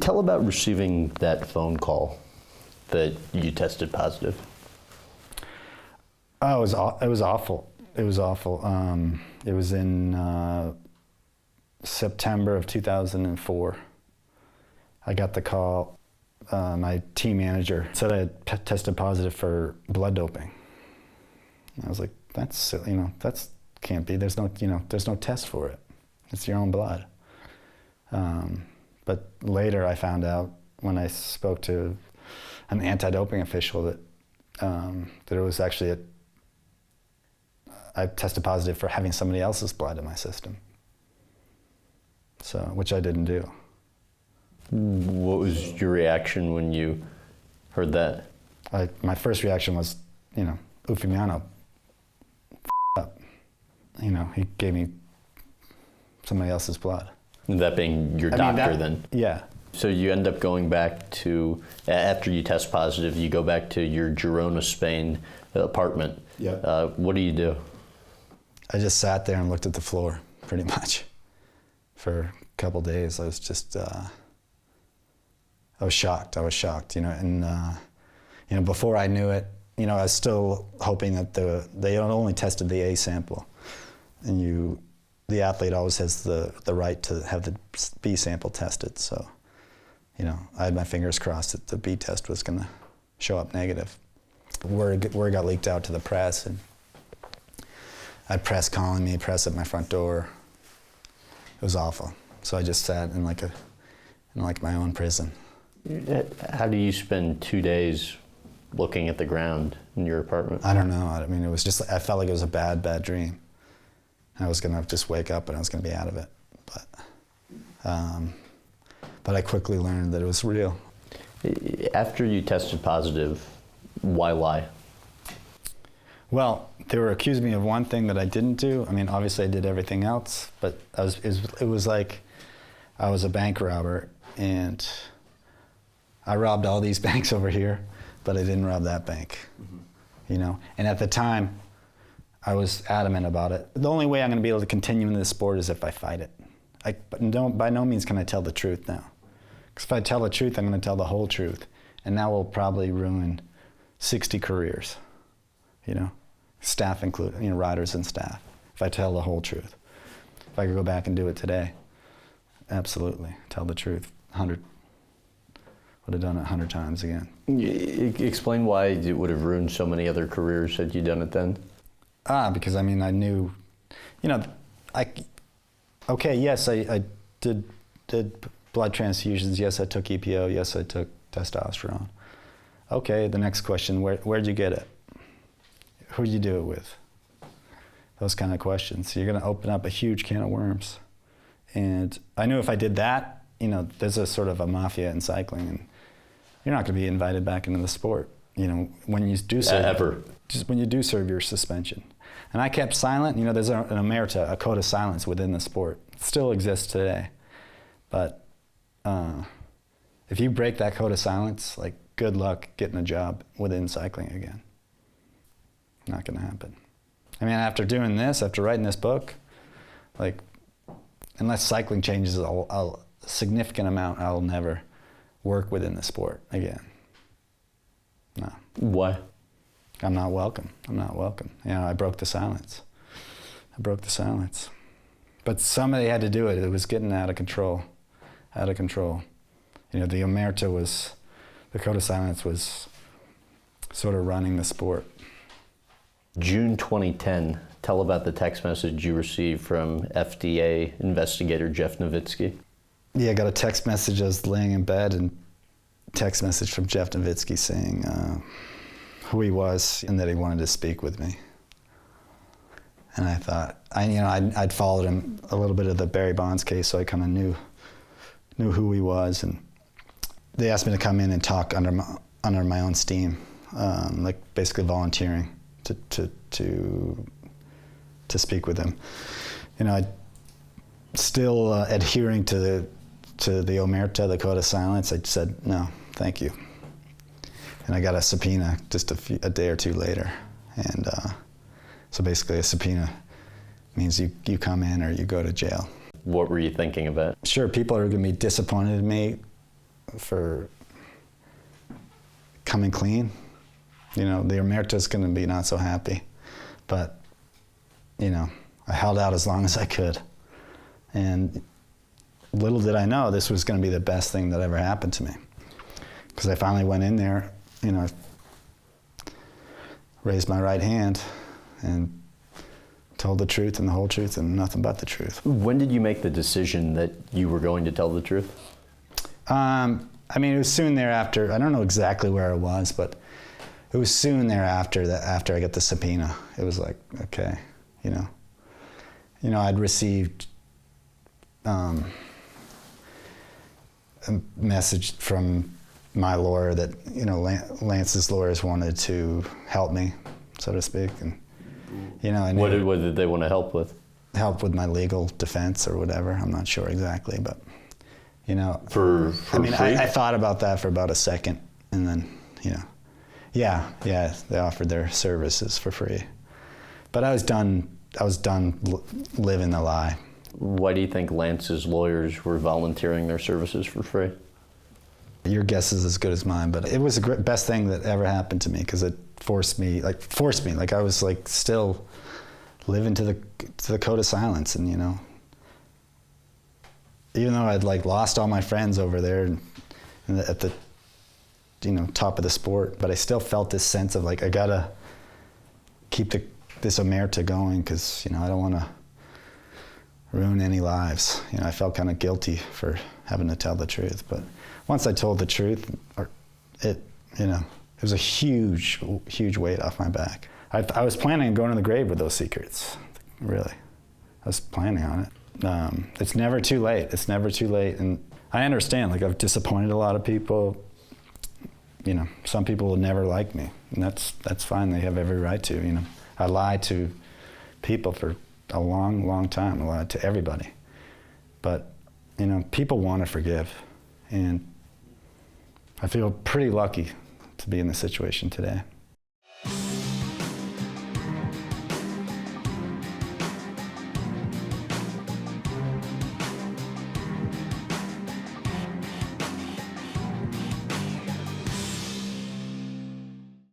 Tell about receiving that phone call that you tested positive. Oh, it was awful. It was awful. It was in September of 2004. I got the call. My team manager said I had tested positive for blood doping. I was like, that's can't be. There's no test for it. It's your own blood. But later I found out when I spoke to an anti-doping official that it was actually I tested positive for having somebody else's blood in my system. So, which I didn't do. What was your reaction when you heard that? My first reaction was, Ufimiano, up. He gave me somebody else's blood. That being your doctor then? Yeah. So you end up going back to, after you test positive, you go back to your Girona, Spain apartment. Yeah. What do? I just sat there and looked at the floor, pretty much. For a couple days, I was just, I was shocked, and, before I knew it, I was still hoping that they only tested the A sample, and the athlete always has the right to have the B sample tested, so, I had my fingers crossed that the B test was gonna show up negative. Word got leaked out to the press, and I had press calling me, press at my front door. It was awful. So I just sat in my own prison. How do you spend 2 days looking at the ground in your apartment? I don't know. I mean, it was just, I felt like it was a bad dream. I was gonna just wake up and I was gonna be out of it. But I quickly learned that it was real. After you tested positive, why lie? Well, they were accusing me of one thing that I didn't do. I mean, obviously I did everything else, but it was like I was a bank robber and I robbed all these banks over here, but I didn't rob that bank, And at the time, I was adamant about it. The only way I'm going to be able to continue in this sport is if I fight it. But by no means can I tell the truth now. Because if I tell the truth, I'm going to tell the whole truth. And that will probably ruin 60 careers, staff included, riders and staff, if I tell the whole truth. If I could go back and do it today, absolutely, tell the truth. Would have done it 100 times again. Explain why it would have ruined so many other careers had you done it then? Because I knew, yes, I did blood transfusions, yes, I took EPO, yes, I took testosterone. Okay, the next question, where'd you get it? Who'd you do it with? Those kind of questions. So you're gonna open up a huge can of worms. And I knew if I did that, there's a sort of a mafia in cycling, and you're not gonna be invited back into the sport. When you do serve, ever. Just when you do serve your suspension. And I kept silent. There's an omerta, a code of silence within the sport. It still exists today. But if you break that code of silence, good luck getting a job within cycling again. Not gonna happen. After doing this, after writing this book, unless cycling changes a significant amount, I'll never work within the sport again. No. Why? I'm not welcome. I broke the silence. But somebody had to do it. It was getting out of control. The omerta the code of silence was sort of running the sport. June 2010, tell about the text message you received from FDA investigator Jeff Nowitzki. Yeah, I got a text message. I was laying in bed, and text message from Jeff Nowitzki saying who he was and that he wanted to speak with me. And I thought, I'd followed him a little bit of the Barry Bonds case, so I kind of knew who he was. And they asked me to come in and talk under my own steam, basically volunteering to speak with him. I still adhering to the omerta, the code of silence. I said no, thank you. And I got a subpoena just a day or two later, and so basically a subpoena means you come in or you go to jail. What were you thinking about? Sure, people are going to be disappointed in me, for coming clean. The omerta's going to be not so happy, but I held out as long as I could, and little did I know this was going to be the best thing that ever happened to me, because I finally went in there, raised my right hand and told the truth and the whole truth and nothing but the truth. When did you make the decision that you were going to tell the truth? It was soon thereafter. I don't know exactly where it was, but it was soon thereafter that after I got the subpoena, it was like, okay, I'd received a message from my lawyer that, Lance's lawyers wanted to help me, so to speak. And, What did they want to help with? Help with my legal defense or whatever. I'm not sure exactly, but, For free? I thought about that for about a second, and then, yeah, they offered their services for free. But I was done living the lie. Why do you think Lance's lawyers were volunteering their services for free? Your guess is as good as mine, but it was the best thing that ever happened to me, because it forced me. Like I was like still living to the code of silence, and even though I'd like lost all my friends over there at the top of the sport, but I still felt this sense of like I gotta keep this omerta going, because I don't want to ruin any lives. I felt kind of guilty for having to tell the truth, but once I told the truth, it was a huge weight off my back. I was planning on going to the grave with those secrets, really. I was planning on it. It's never too late. It's never too late, and I understand. Like, I've disappointed a lot of people. Some people will never like me, and that's fine. They have every right to. I lied to people for a long time. I lied to everybody, but people want to forgive, and I feel pretty lucky to be in this situation today.